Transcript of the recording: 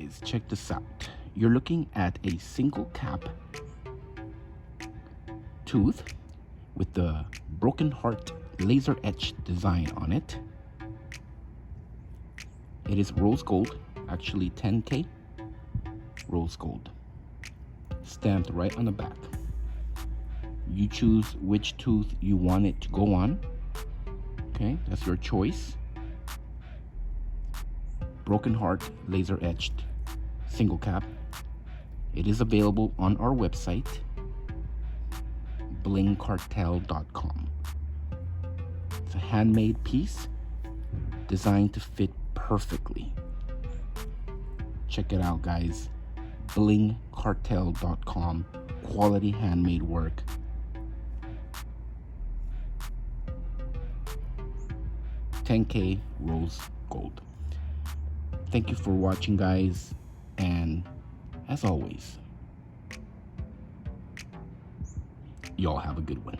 guys, check this out. You're looking at a single cap tooth with the broken heart laser etched design on it. It is rose gold, actually 10K rose gold, stamped right on the back. You choose which tooth you want it to go on. Okay, that's your choice. Broken heart laser etched single cap. It is available on our website, blingcartel.com. It's a handmade piece designed to fit perfectly. Check it out, guys. blingcartel.com. Quality handmade work. $10K rose gold. Thank you for watching, guys, and as always, y'all have a good one.